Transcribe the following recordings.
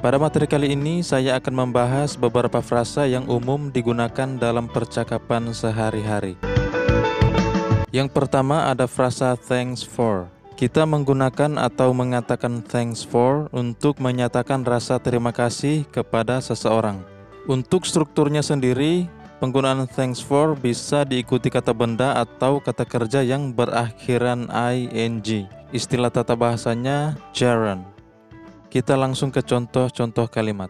Pada materi kali ini, saya akan membahas beberapa frasa yang umum digunakan dalam percakapan sehari-hari. Yang pertama ada frasa thanks for. Kita menggunakan atau mengatakan thanks for untuk menyatakan rasa terima kasih kepada seseorang. Untuk strukturnya sendiri, penggunaan thanks for bisa diikuti kata benda atau kata kerja yang berakhiran ing. Istilah tata bahasanya gerund. Kita langsung ke contoh-contoh kalimat.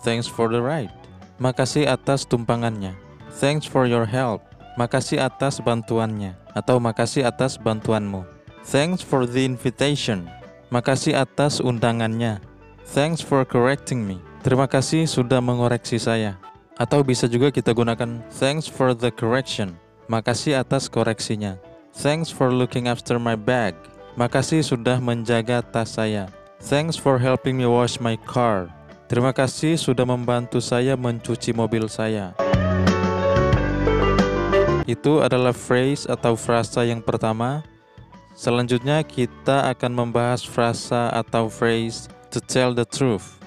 Thanks for the ride. Makasih atas tumpangannya. Thanks for your help. Makasih atas bantuannya atau makasih atas bantuanmu. Thanks for the invitation. Makasih atas undangannya. Thanks for correcting me. Terima kasih sudah mengoreksi saya. Atau bisa juga kita gunakan thanks for the correction. Makasih atas koreksinya. Thanks for looking after my bag. Makasih sudah menjaga tas saya. Thanks for helping me wash my car. Terima kasih sudah membantu saya mencuci mobil saya. Itu adalah phrase atau frasa yang pertama. Selanjutnya kita akan membahas frasa atau phrase to tell the truth.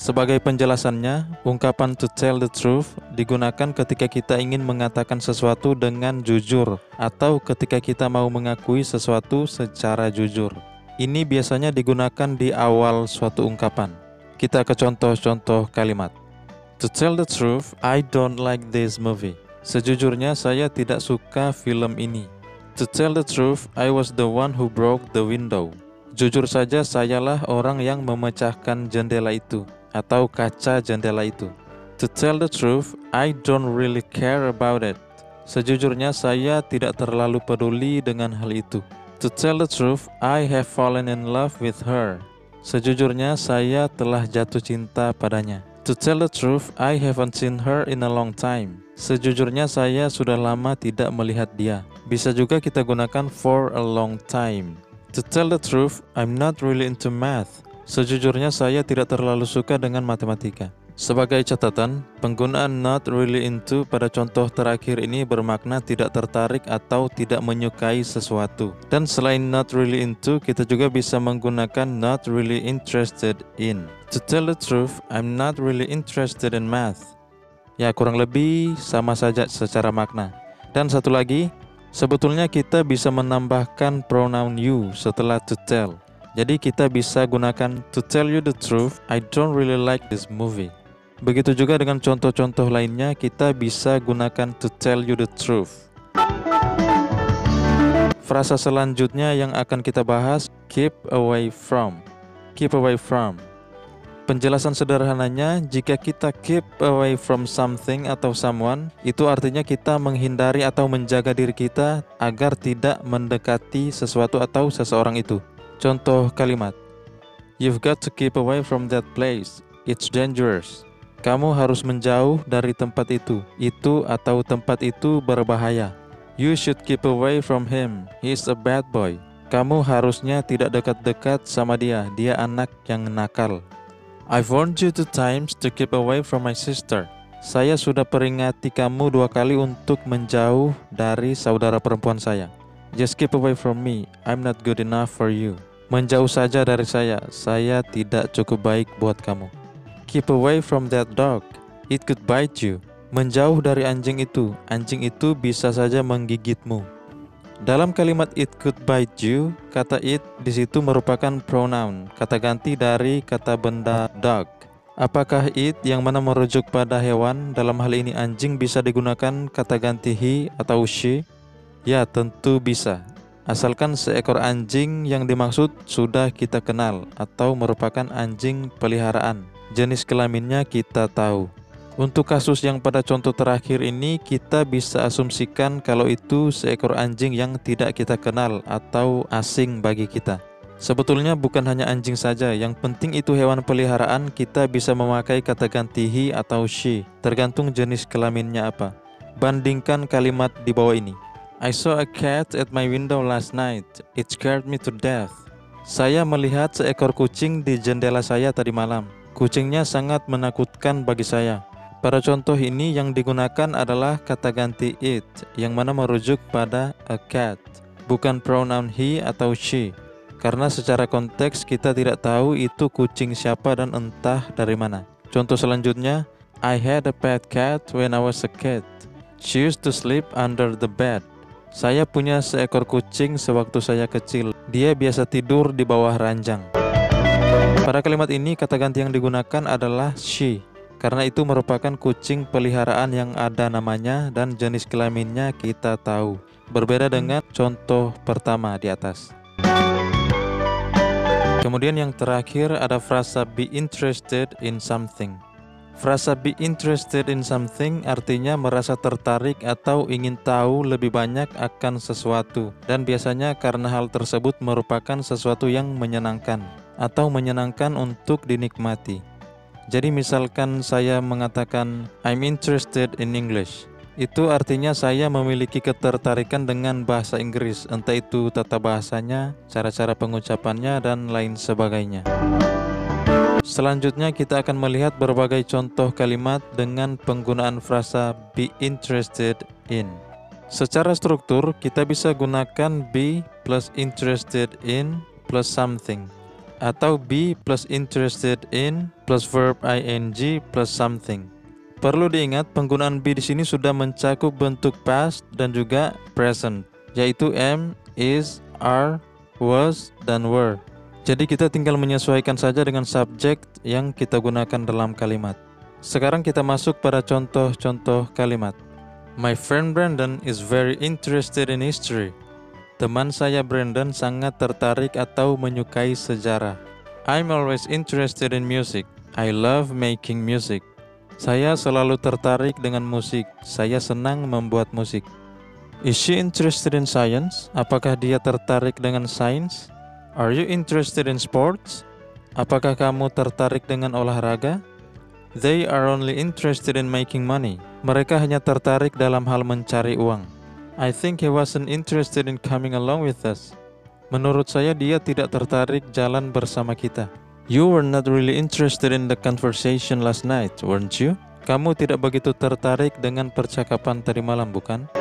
Sebagai penjelasannya, ungkapan to tell the truth digunakan ketika kita ingin mengatakan sesuatu dengan jujur atau ketika kita mau mengakui sesuatu secara jujur. Ini biasanya digunakan di awal suatu ungkapan. Kita ke contoh-contoh kalimat. To tell the truth, I don't like this movie. Sejujurnya saya tidak suka film ini. To tell the truth, I was the one who broke the window. Jujur saja sayalah orang yang memecahkan jendela itu atau kaca jendela itu. To tell the truth, I don't really care about it. Sejujurnya saya tidak terlalu peduli dengan hal itu. To tell the truth, I have fallen in love with her. Sejujurnya saya telah jatuh cinta padanya. To tell the truth, I haven't seen her in a long time. Sejujurnya saya sudah lama tidak melihat dia. Bisa juga kita gunakan for a long time. To tell the truth, I'm not really into math. Sejujurnya saya tidak terlalu suka dengan matematika. Sebagai catatan, penggunaan not really into pada contoh terakhir ini bermakna tidak tertarik atau tidak menyukai sesuatu. Dan selain not really into, kita juga bisa menggunakan not really interested in. To tell the truth, I'm not really interested in math. Ya, kurang lebih sama saja secara makna. Dan satu lagi, sebetulnya kita bisa menambahkan pronoun you setelah to tell. Jadi kita bisa gunakan to tell you the truth, I don't really like this movie. Begitu juga dengan contoh-contoh lainnya, kita bisa gunakan to tell you the truth. Frasa selanjutnya yang akan kita bahas, keep away from. Keep away from. Penjelasan sederhananya, jika kita keep away from something atau someone, itu artinya kita menghindari atau menjaga diri kita agar tidak mendekati sesuatu atau seseorang itu. Contoh kalimat, you've got to keep away from that place, it's dangerous. Kamu harus menjauh dari tempat itu atau tempat itu berbahaya. You should keep away from him, he's a bad boy. Kamu harusnya tidak dekat-dekat sama dia anak yang nakal. I've warned you 2 times to keep away from my sister. Saya sudah peringati kamu 2 kali untuk menjauh dari saudara perempuan saya. Just keep away from me, I'm not good enough for you. Menjauh saja dari saya tidak cukup baik buat kamu. Keep away from that dog, it could bite you. Menjauh dari anjing itu bisa saja menggigitmu. Dalam kalimat it could bite you, kata it di situ merupakan pronoun, kata ganti dari kata benda dog. Apakah it yang mana merujuk pada hewan, dalam hal ini anjing, bisa digunakan kata ganti he atau she? Ya, tentu bisa. Asalkan seekor anjing yang dimaksud sudah kita kenal atau merupakan anjing peliharaan. Jenis kelaminnya kita tahu. Untuk kasus yang pada contoh terakhir ini, kita bisa asumsikan kalau itu seekor anjing yang tidak kita kenal atau asing bagi kita. Sebetulnya bukan hanya anjing saja, yang penting itu hewan peliharaan, kita bisa memakai kata ganti he atau she, tergantung jenis kelaminnya apa. Bandingkan kalimat di bawah ini. I saw a cat at my window last night. It scared me to death. Saya melihat seekor kucing di jendela saya tadi malam. Kucingnya sangat menakutkan bagi saya. Pada contoh ini yang digunakan adalah kata ganti it, yang mana merujuk pada a cat, bukan pronoun he atau she. karena secara konteks kita tidak tahu itu kucing siapa dan entah dari mana. Contoh selanjutnya, I had a pet cat when I was a kid. She used to sleep under the bed. Saya punya seekor kucing sewaktu saya kecil. Dia biasa tidur di bawah ranjang. Pada kalimat ini, kata ganti yang digunakan adalah she, karena itu merupakan kucing peliharaan yang ada namanya dan jenis kelaminnya kita tahu. Berbeda dengan contoh pertama di atas. Kemudian yang terakhir ada frasa be interested in something. Frasa be interested in something artinya merasa tertarik atau ingin tahu lebih banyak akan sesuatu, dan biasanya karena hal tersebut merupakan sesuatu yang menyenangkan atau menyenangkan untuk dinikmati. Jadi misalkan saya mengatakan I'm interested in English, itu artinya saya memiliki ketertarikan dengan bahasa Inggris, entah itu tata bahasanya, cara-cara pengucapannya, dan lain sebagainya. Selanjutnya kita akan melihat berbagai contoh kalimat dengan penggunaan frasa be interested in. Secara struktur kita bisa gunakan be plus interested in plus something, atau be plus interested in plus verb ing plus something. Perlu diingat penggunaan be di sini sudah mencakup bentuk past dan juga present, yaitu am, is, are, was, dan were. Jadi kita tinggal menyesuaikan saja dengan subjek yang kita gunakan dalam kalimat. Sekarang kita masuk pada contoh-contoh kalimat. My friend Brandon is very interested in history. Teman saya Brandon sangat tertarik atau menyukai sejarah. I'm always interested in music. I love making music. Saya selalu tertarik dengan musik. Saya senang membuat musik. Is she interested in science? Apakah dia tertarik dengan sains? Are you interested in sports? Apakah kamu tertarik dengan olahraga? They are only interested in making money. Mereka hanya tertarik dalam hal mencari uang. I think he wasn't interested in coming along with us. Menurut saya dia tidak tertarik jalan bersama kita. You were not really interested in the conversation last night, weren't you? Kamu tidak begitu tertarik dengan percakapan tadi malam, bukan?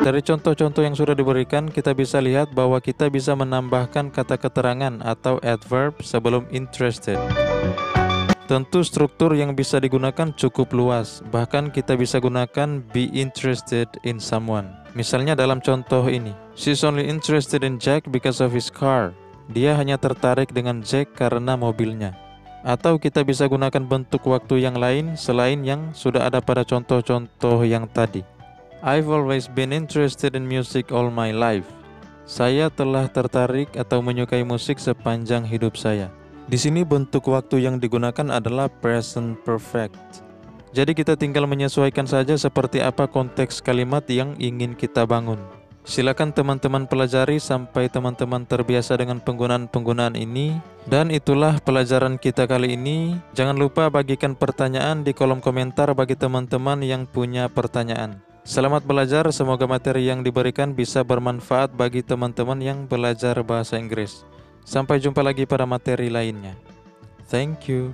Dari contoh-contoh yang sudah diberikan, kita bisa lihat bahwa kita bisa menambahkan kata keterangan atau adverb sebelum interested. Tentu struktur yang bisa digunakan cukup luas, bahkan kita bisa gunakan be interested in someone. Misalnya dalam contoh ini, she's only interested in Jack because of his car. Dia hanya tertarik dengan Jack karena mobilnya. Atau kita bisa gunakan bentuk waktu yang lain selain yang sudah ada pada contoh-contoh yang tadi. I've always been interested in music all my life. Saya telah tertarik atau menyukai musik sepanjang hidup saya. Di sini bentuk waktu yang digunakan adalah present perfect. Jadi kita tinggal menyesuaikan saja seperti apa konteks kalimat yang ingin kita bangun. Silakan teman-teman pelajari sampai teman-teman terbiasa dengan penggunaan-penggunaan ini. Dan itulah pelajaran kita kali ini. Jangan lupa bagikan pertanyaan di kolom komentar bagi teman-teman yang punya pertanyaan. Selamat belajar, semoga materi yang diberikan bisa bermanfaat bagi teman-teman yang belajar bahasa Inggris. Sampai jumpa lagi pada materi lainnya. Thank you.